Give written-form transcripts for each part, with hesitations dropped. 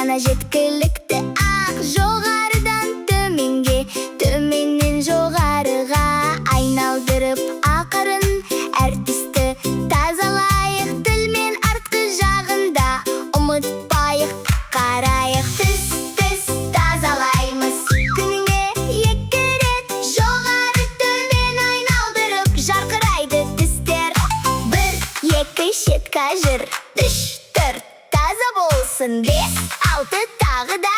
Мына жеткілікті ақ, жоғарыдан төменге, төменнен жоғарыға айналдырып ақырын. Әр түсті тазалайық, тілмен артқы жағында ұмытпайық. Қарайық, түс тазалаймыз күніне 2 рет, жоғары төмен айналдырып жарқырайды тістер. 1, 2 щетка жыр, 3, 4 таза болсын, 5, 6 тағы да,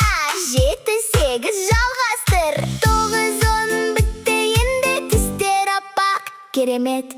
7, 8 жалғастыр, 9, 10 бітті енді тістер аппақ керемет.